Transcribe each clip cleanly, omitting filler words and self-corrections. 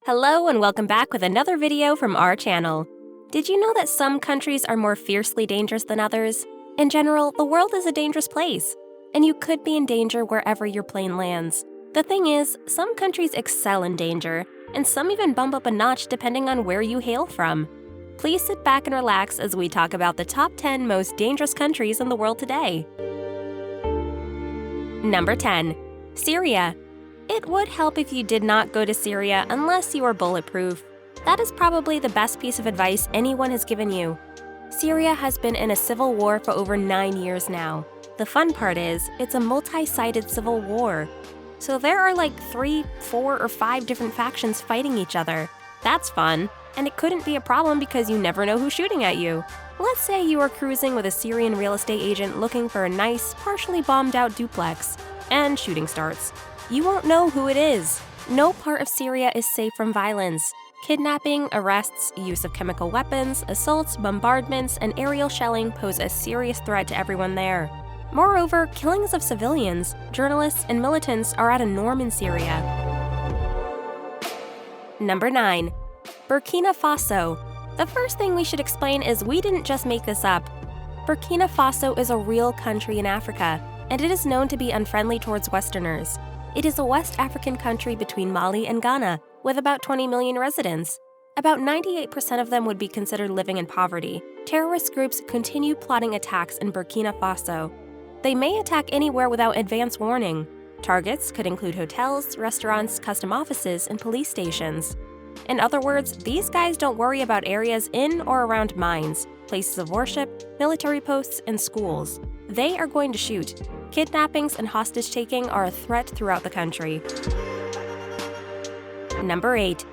Hello and welcome back with another video from our channel. Did you know that some countries are more fiercely dangerous than others? In general, the world is a dangerous place, and you could be in danger wherever your plane lands. The thing is, some countries excel in danger, and some even bump up a notch depending on where you hail from. Please sit back and relax as we talk about the top 10 most dangerous countries in the world today. Number 10. Syria. It would help if you did not go to Syria unless you are bulletproof. That is probably the best piece of advice anyone has given you. Syria has been in a civil war for over 9 years now. The fun part is, it's a multi-sided civil war. So there are like 3, 4, or 5 different factions fighting each other. That's fun, and it couldn't be a problem because you never know who's shooting at you. Let's say you are cruising with a Syrian real estate agent looking for a nice, partially bombed out duplex, and shooting starts. You won't know who it is. No part of Syria is safe from violence. Kidnapping, arrests, use of chemical weapons, assaults, bombardments, and aerial shelling pose a serious threat to everyone there. Moreover, killings of civilians, journalists, and militants are at a norm in Syria. Number 9. Burkina Faso. The first thing we should explain is we didn't just make this up. Burkina Faso is a real country in Africa, and it is known to be unfriendly towards Westerners. It is a West African country between Mali and Ghana, with about 20 million residents. About 98% of them would be considered living in poverty. Terrorist groups continue plotting attacks in Burkina Faso. They may attack anywhere without advance warning. Targets could include hotels, restaurants, custom offices, and police stations. In other words, these guys don't worry about areas in or around mines, places of worship, military posts, and schools. They are going to shoot. Kidnappings and hostage-taking are a threat throughout the country. Number 8.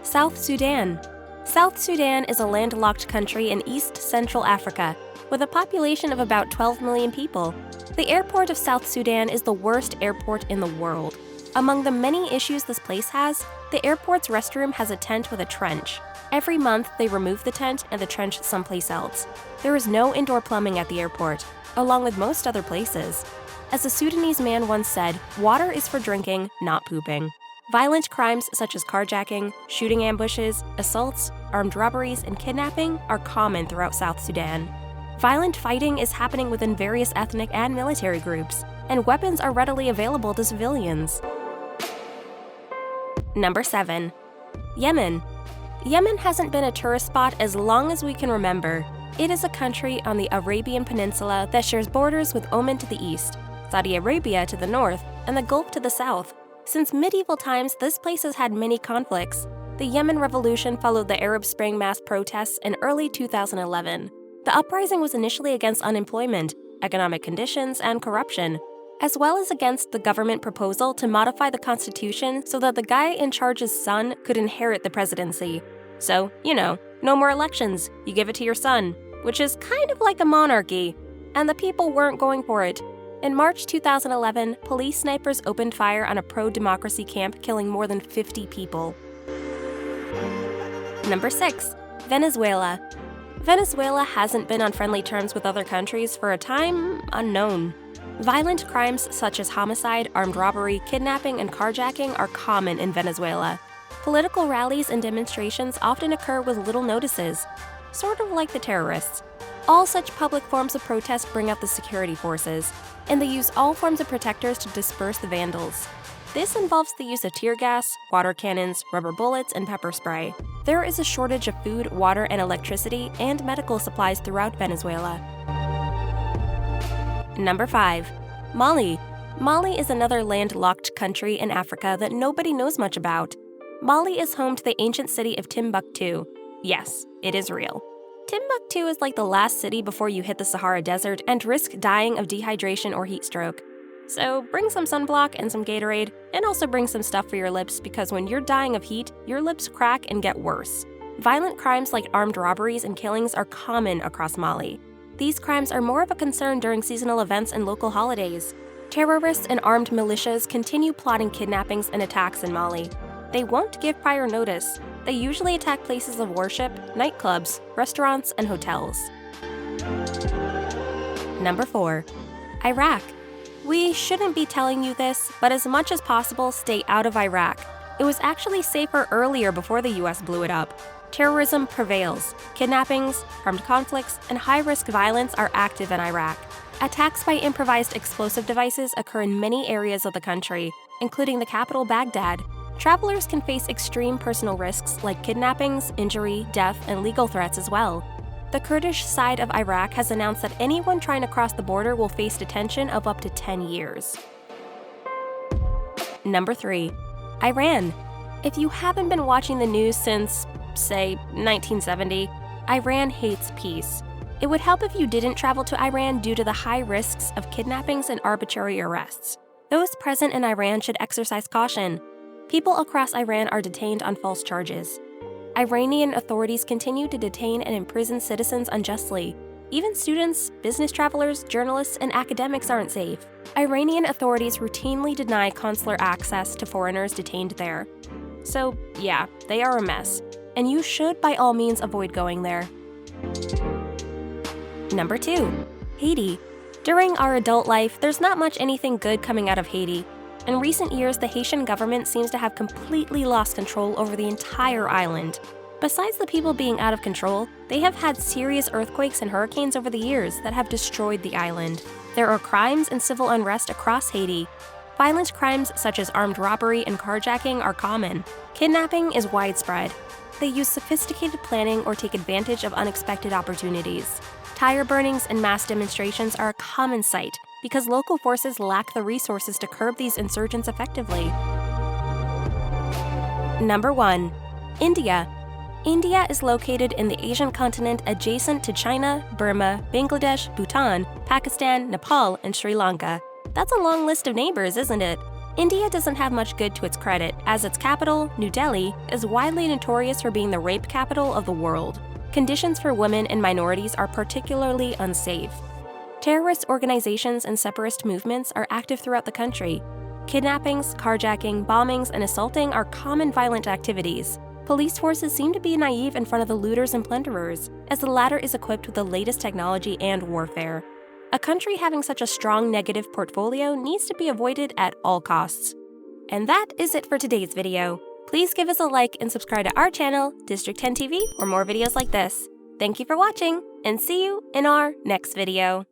South Sudan. South Sudan is a landlocked country in East Central Africa, with a population of about 12 million people. The airport of South Sudan is the worst airport in the world. Among the many issues this place has, the airport's restroom has a tent with a trench. Every month, they remove the tent and the trench someplace else. There is no indoor plumbing at the airport, along with most other places. As a Sudanese man once said, water is for drinking, not pooping. Violent crimes such as carjacking, shooting ambushes, assaults, armed robberies, and kidnapping are common throughout South Sudan. Violent fighting is happening within various ethnic and military groups, and weapons are readily available to civilians. Number 7. Yemen. Yemen hasn't been a tourist spot as long as we can remember. It is a country on the Arabian Peninsula that shares borders with Oman to the east, Saudi Arabia to the north, and the Gulf to the south. Since medieval times, this place has had many conflicts. The Yemen Revolution followed the Arab Spring mass protests in early 2011. The uprising was initially against unemployment, economic conditions, and corruption, as well as against the government proposal to modify the constitution so that the guy in charge's son could inherit the presidency. So, no more elections, you give it to your son, which is kind of like a monarchy, and the people weren't going for it. In March 2011, police snipers opened fire on a pro-democracy camp, killing more than 50 people. Number 6. Venezuela. Venezuela hasn't been on friendly terms with other countries for a time unknown. Violent crimes such as homicide, armed robbery, kidnapping, and carjacking are common in Venezuela. Political rallies and demonstrations often occur with little notices, sort of like the terrorists. All such public forms of protest bring out the security forces, and they use all forms of protectors to disperse the vandals. This involves the use of tear gas, water cannons, rubber bullets, and pepper spray. There is a shortage of food, water, and electricity, and medical supplies throughout Venezuela. Number 5. Mali. Mali is another landlocked country in Africa that nobody knows much about. Mali is home to the ancient city of Timbuktu. Yes, it is real. Timbuktu is like the last city before you hit the Sahara Desert and risk dying of dehydration or heat stroke. So bring some sunblock and some Gatorade, and also bring some stuff for your lips because when you're dying of heat, your lips crack and get worse. Violent crimes like armed robberies and killings are common across Mali. These crimes are more of a concern during seasonal events and local holidays. Terrorists and armed militias continue plotting kidnappings and attacks in Mali. They won't give prior notice. They usually attack places of worship, nightclubs, restaurants, and hotels. Number 4. Iraq. We shouldn't be telling you this, but as much as possible, stay out of Iraq. It was actually safer earlier before the US blew it up. Terrorism prevails. Kidnappings, armed conflicts, and high-risk violence are active in Iraq. Attacks by improvised explosive devices occur in many areas of the country, including the capital Baghdad. Travelers can face extreme personal risks like kidnappings, injury, death, and legal threats as well. The Kurdish side of Iraq has announced that anyone trying to cross the border will face detention of up to 10 years. Number 3. Iran. If you haven't been watching the news since, say, 1970, Iran hates peace. It would help if you didn't travel to Iran due to the high risks of kidnappings and arbitrary arrests. Those present in Iran should exercise caution. People across Iran are detained on false charges. Iranian authorities continue to detain and imprison citizens unjustly. Even students, business travelers, journalists, and academics aren't safe. Iranian authorities routinely deny consular access to foreigners detained there. So, yeah, they are a mess. And you should by all means avoid going there. Number 2. Haiti. During our adult life, there's not much anything good coming out of Haiti. In recent years, the Haitian government seems to have completely lost control over the entire island. Besides the people being out of control, they have had serious earthquakes and hurricanes over the years that have destroyed the island. There are crimes and civil unrest across Haiti. Violent crimes such as armed robbery and carjacking are common. Kidnapping is widespread. They use sophisticated planning or take advantage of unexpected opportunities. Tire burnings and mass demonstrations are a common sight because local forces lack the resources to curb these insurgents effectively. Number 1. India. India is located in the Asian continent adjacent to China, Burma, Bangladesh, Bhutan, Pakistan, Nepal, and Sri Lanka. That's a long list of neighbors, isn't it? India doesn't have much good to its credit, as its capital, New Delhi, is widely notorious for being the rape capital of the world. Conditions for women and minorities are particularly unsafe. Terrorist organizations and separatist movements are active throughout the country. Kidnappings, carjacking, bombings, and assaulting are common violent activities. Police forces seem to be naive in front of the looters and plunderers, as the latter is equipped with the latest technology and warfare. A country having such a strong negative portfolio needs to be avoided at all costs. And that is it for today's video. Please give us a like and subscribe to our channel, District 10 TV, for more videos like this. Thank you for watching, and see you in our next video.